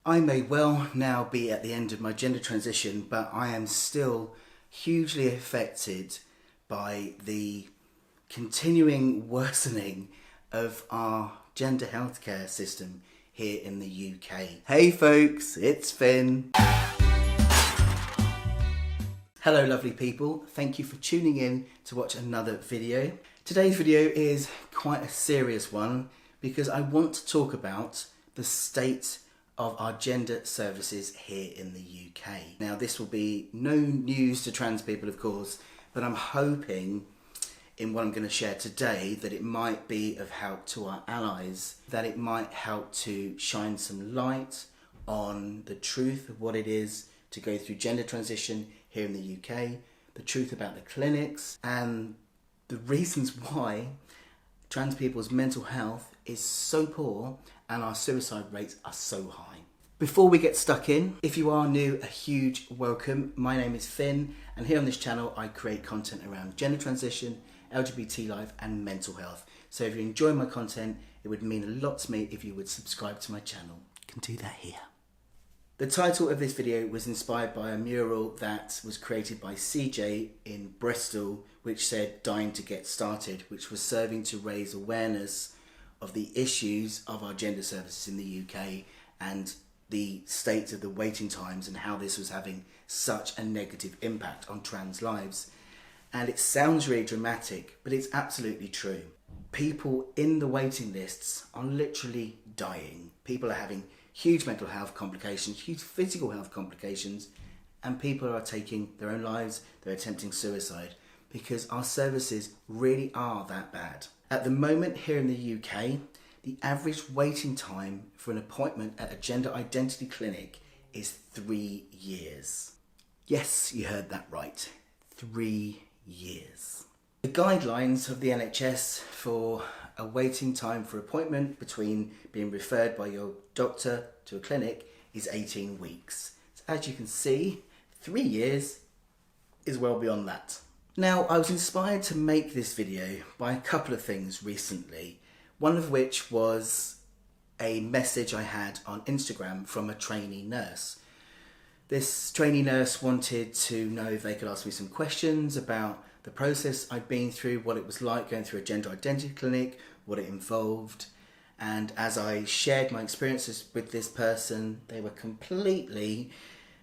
I may well now be at the end of my gender transition, but I am still hugely affected by the continuing worsening of our gender healthcare system here in the UK. Hey folks, it's Finn. Hello lovely people, thank you for tuning in to watch another video. Today's video is quite a serious one because I want to talk about the state of our gender services here in the UK. Now this will be no news to trans people of course, but I'm hoping in what I'm going to share today that it might be of help to our allies, that it might help to shine some light on the truth of what it is to go through gender transition here in the UK, the truth about the clinics and the reasons why trans people's mental health is so poor and our suicide rates are so high. Before we get stuck in, if you are new, a huge welcome. My name is Finn and here on this channel I create content around gender transition, LGBT life and mental health. So if you enjoy my content, it would mean a lot to me if you would subscribe to my channel. You can do that here. The title of this video was inspired by a mural that was created by CJ in Bristol, which said "Dying to Get Started," which was serving to raise awareness of the issues of our gender services in the UK and the state of the waiting times and how this was having such a negative impact on trans lives. And it sounds really dramatic, but it's absolutely true. People in the waiting lists are literally dying. People are having huge mental health complications, huge physical health complications, and people are taking their own lives, they're attempting suicide because our services really are that bad. At the moment here in the UK, the average waiting time for an appointment at a gender identity clinic is 3 years. Yes, you heard that right, 3 years. The guidelines of the NHS for a waiting time for appointment between being referred by your doctor to a clinic is 18 weeks. So as you can see, 3 years is well beyond that. Now, I was inspired to make this video by a couple of things recently, one of which was a message I had on Instagram from a trainee nurse. This trainee nurse wanted to know if they could ask me some questions about the process I'd been through, what it was like going through a gender identity clinic, what it involved. And as I shared my experiences with this person, they were completely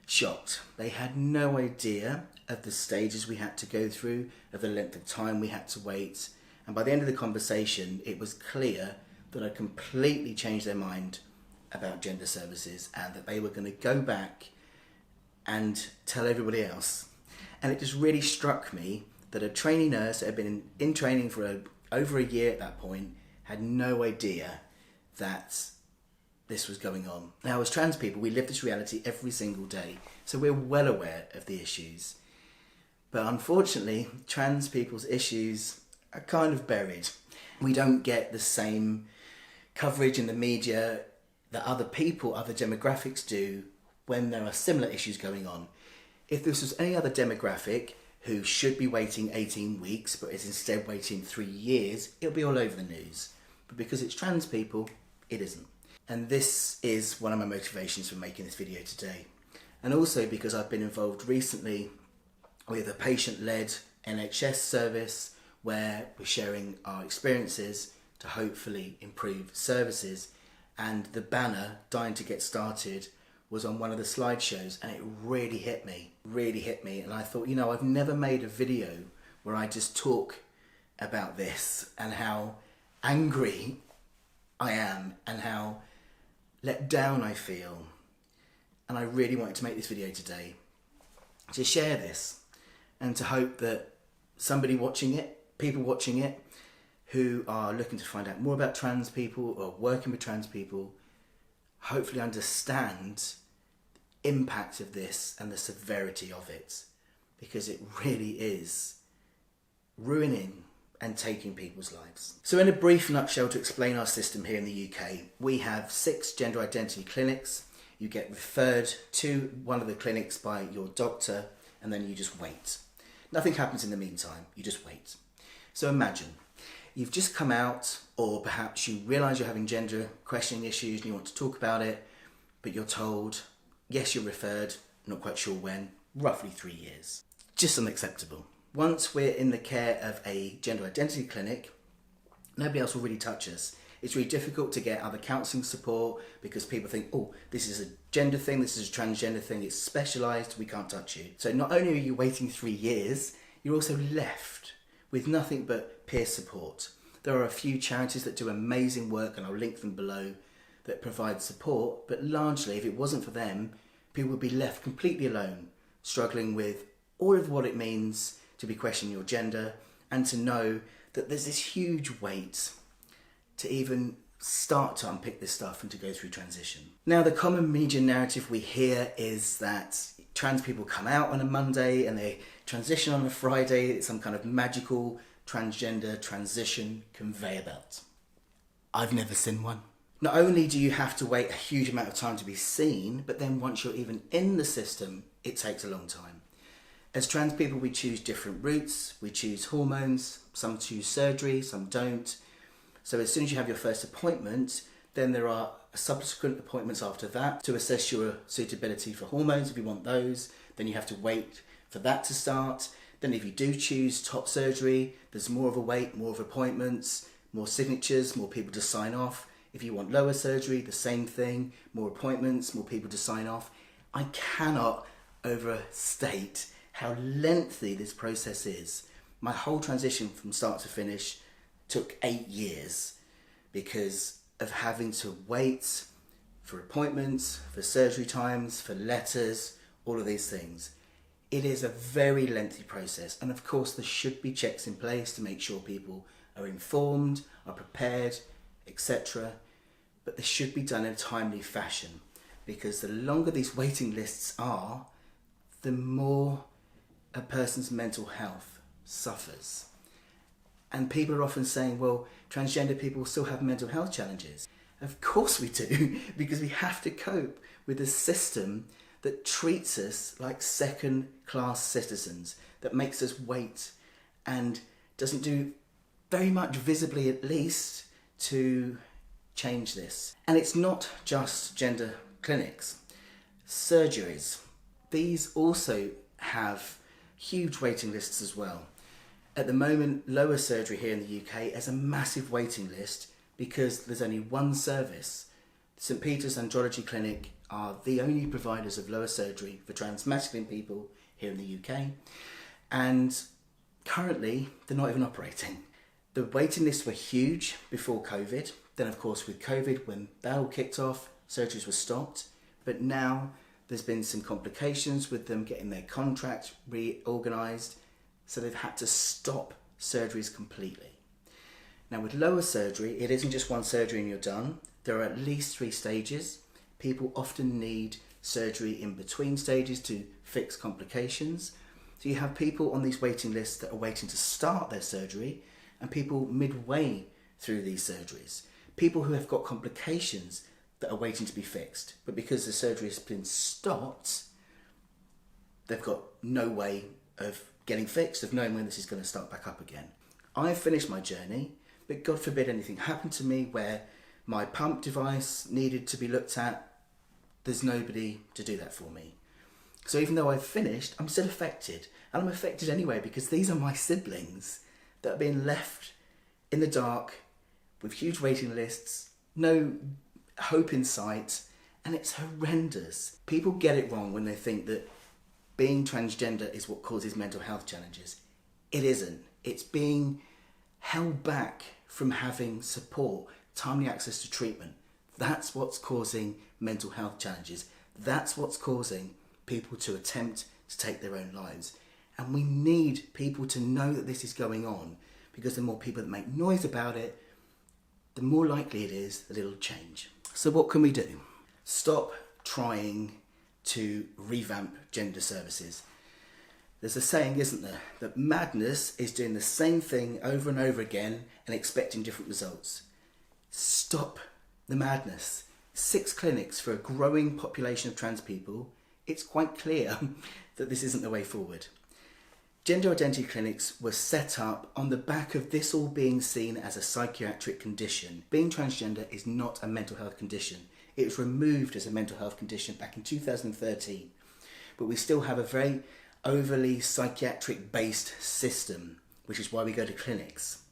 shocked. They had no idea of the stages we had to go through, of the length of time we had to wait. And by the end of the conversation, it was clear that I completely changed their mind about gender services and that they were going to go back and tell everybody else. And it just really struck me that a trainee nurse that had been in training for over a year at that point had no idea that this was going on. Now, as trans people, we live this reality every single day, so we're well aware of the issues. But unfortunately, trans people's issues are kind of buried. We don't get the same coverage in the media that other people, other demographics do when there are similar issues going on. If this was any other demographic who should be waiting 18 weeks but is instead waiting 3 years, it'll be all over the news. But because it's trans people, it isn't. And this is one of my motivations for making this video today. And also because I've been involved recently with a patient-led NHS service where we're sharing our experiences to hopefully improve services. And the banner, "Dying to Get Started," was on one of the slideshows and it really hit me. And I thought, you know, I've never made a video where I just talk about this and how angry I am and how let down I feel. And I really wanted to make this video today to share this and to hope that somebody watching it, people watching it who are looking to find out more about trans people or working with trans people, hopefully understand the impact of this and the severity of it, because it really is ruining and taking people's lives. So in a brief nutshell, to explain our system here in the UK, we have 6 gender identity clinics. You get referred to one of the clinics by your doctor and then you just wait. Nothing happens in the meantime, you just wait. So imagine you've just come out, or perhaps you realise you're having gender questioning issues and you want to talk about it, but you're told, yes, you're referred, not quite sure when, roughly 3 years. Just unacceptable. Once we're in the care of a gender identity clinic, nobody else will really touch us. It's really difficult to get other counselling support because people think, oh, this is a gender thing, this is a transgender thing, it's specialised, we can't touch you. So not only are you waiting 3 years, you're also left with nothing but peer support. There are a few charities that do amazing work, and I'll link them below, that provide support, but largely, if it wasn't for them, people would be left completely alone, struggling with all of what it means to be questioning your gender and to know that there's this huge weight to even start to unpick this stuff and to go through transition. Now, the common media narrative we hear is that trans people come out on a Monday and they transition on a Friday. It's some kind of magical transgender transition conveyor belt. I've never seen one. Not only do you have to wait a huge amount of time to be seen, but then once you're even in the system, it takes a long time. As trans people, we choose different routes. We choose hormones, some choose surgery, some don't. So as soon as you have your first appointment, then there are subsequent appointments after that to assess your suitability for hormones if you want those. Then you have to wait for that to start. Then if you do choose top surgery, there's more of a wait, more of appointments, more signatures, more people to sign off. If you want lower surgery, the same thing, more appointments, more people to sign off. I cannot overstate how lengthy this process is. My whole transition from start to finish took 8 years because of having to wait for appointments, for surgery times, for letters, all of these things. It is a very lengthy process, and of course there should be checks in place to make sure people are informed, are prepared, etc. But this should be done in a timely fashion, because the longer these waiting lists are, the more a person's mental health suffers. And people are often saying, well, transgender people still have mental health challenges. Of course we do, because we have to cope with a system that treats us like second-class citizens, that makes us wait and doesn't do very much, visibly at least, to change this. And it's not just gender clinics. Surgeries, these also have huge waiting lists as well. At the moment, lower surgery here in the UK has a massive waiting list because there's only one service. St Peter's Andrology Clinic are the only providers of lower surgery for trans masculine people here in the UK, and currently they're not even operating. The waiting lists were huge before COVID. Then of course with COVID, when that all kicked off, surgeries were stopped, but now there's been some complications with them getting their contract reorganised, so they've had to stop surgeries completely. Now with lower surgery, it isn't just one surgery and you're done. There are at least 3 stages. People often need surgery in between stages to fix complications. So you have people on these waiting lists that are waiting to start their surgery, and people midway through these surgeries. People who have got complications that are waiting to be fixed, but because the surgery has been stopped, they've got no way of getting fixed, of knowing when this is going to start back up again. I've finished my journey, but God forbid anything happened to me where my pump device needed to be looked at. There's nobody to do that for me. So even though I've finished, I'm still affected. And I'm affected anyway because these are my siblings that are being left in the dark with huge waiting lists, no hope in sight, and it's horrendous. People get it wrong when they think that being transgender is what causes mental health challenges. It isn't. It's being held back from having support, timely access to treatment. That's what's causing mental health challenges. That's what's causing people to attempt to take their own lives. And we need people to know that this is going on, because the more people that make noise about it, the more likely it is that it'll change. So what can we do? Stop trying to revamp gender services. There's a saying, isn't there, that madness is doing the same thing over and over again and expecting different results. Stop the madness. 6 clinics for a growing population of trans people. It's quite clear that this isn't the way forward. Gender identity clinics were set up on the back of this all being seen as a psychiatric condition. Being transgender is not a mental health condition. It was removed as a mental health condition back in 2013. But we still have a very overly psychiatric based system, which is why we go to clinics.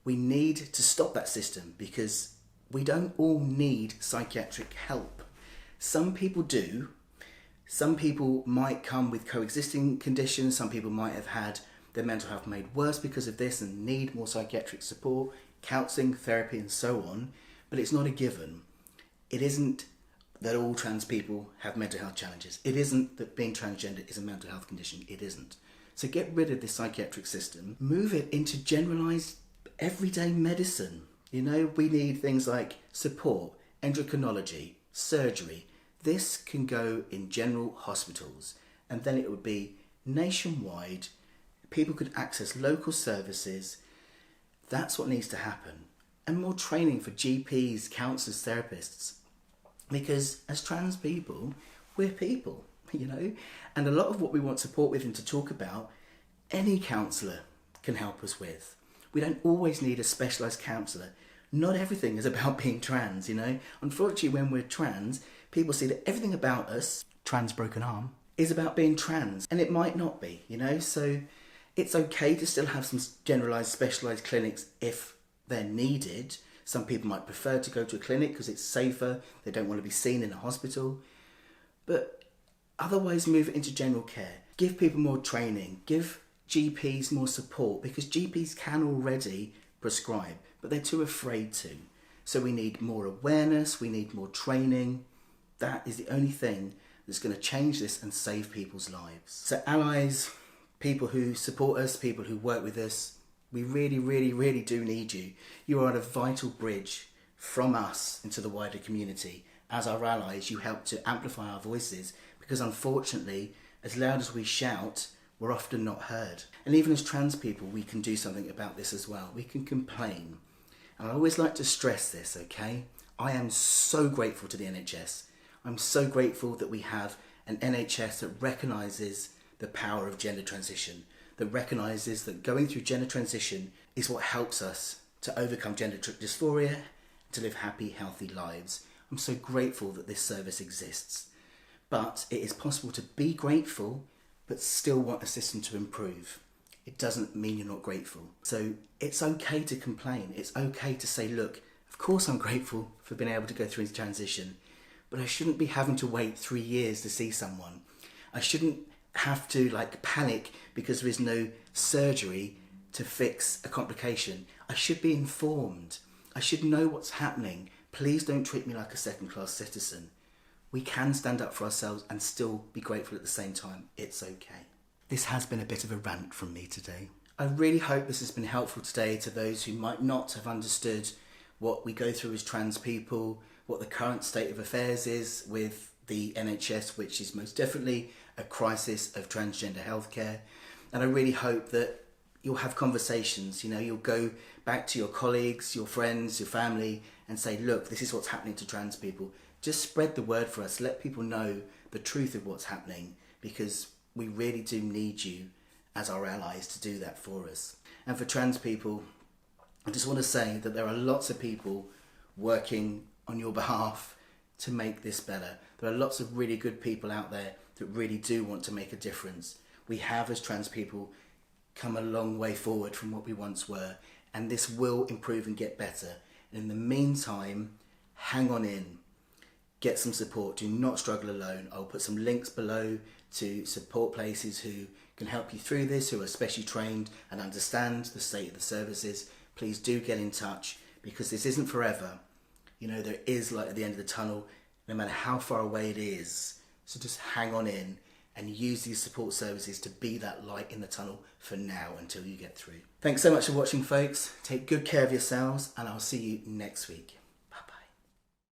We need to stop that system because we don't all need psychiatric help. Some people do. Some people might come with coexisting conditions. Some people might have had their mental health made worse because of this and need more psychiatric support, counselling, therapy and so on. But it's not a given. It isn't that all trans people have mental health challenges. It isn't that being transgender is a mental health condition. It isn't. So get rid of this psychiatric system, move it into generalised everyday medicine. You know, we need things like support, endocrinology, surgery. This can go in general hospitals, and then it would be nationwide. People could access local services. That's what needs to happen. And more training for GPs, counsellors, therapists. Because as trans people, we're people, you know? And a lot of what we want support with and to talk about, any counsellor can help us with. We don't always need a specialised counsellor. Not everything is about being trans, you know? Unfortunately, when we're trans, people see that everything about us, trans broken arm, is about being trans. And it might not be, you know? So it's okay to still have some generalised, specialised clinics if they're needed. Some people might prefer to go to a clinic because it's safer. They don't want to be seen in a hospital. But otherwise, move it into general care. Give people more training. Give GPs more support, because GPs can already prescribe, but they're too afraid to. So we need more awareness. We need more training. That is the only thing that's going to change this and save people's lives. So allies, people who support us, people who work with us, we really, really, really do need you. You are a vital bridge from us into the wider community. As our allies, you help to amplify our voices, because unfortunately, as loud as we shout, we're often not heard. And even as trans people, we can do something about this as well. We can complain. And I always like to stress this, okay? I am so grateful to the NHS. I'm so grateful that we have an NHS that recognises the power of gender transition, that recognises that going through gender transition is what helps us to overcome gender dysphoria, to live happy, healthy lives. I'm so grateful that this service exists. But it is possible to be grateful, but still want a system to improve. It doesn't mean you're not grateful. So it's okay to complain. It's okay to say, look, of course I'm grateful for being able to go through this transition, but I shouldn't be having to wait 3 years to see someone. I shouldn't have to panic because there is no surgery to fix a complication. I should be informed. I should know what's happening. Please don't treat me like a second-class citizen. We can stand up for ourselves and still be grateful at the same time. It's okay. This has been a bit of a rant from me today. I really hope this has been helpful today to those who might not have understood what we go through as trans people, what the current state of affairs is with the NHS, which is most definitely a crisis of transgender healthcare. And I really hope that you'll have conversations, you'll go back to your colleagues, your friends, your family and say, look, this is what's happening to trans people. Just spread the word for us. Let people know the truth of what's happening, because we really do need you as our allies to do that for us. And for trans people, I just want to say that there are lots of people working on your behalf to make this better. There are lots of really good people out there that really do want to make a difference. We have, as trans people, come a long way forward from what we once were, and this will improve and get better. And in the meantime, hang on in. Get some support. Do not struggle alone. I'll put some links below to support places who can help you through this, who are specially trained and understand the state of the services. Please do get in touch, because this isn't forever. There is light at the end of the tunnel, no matter how far away it is. So just hang on in and use these support services to be that light in the tunnel for now until you get through. Thanks so much for watching, folks. Take good care of yourselves, and I'll see you next week.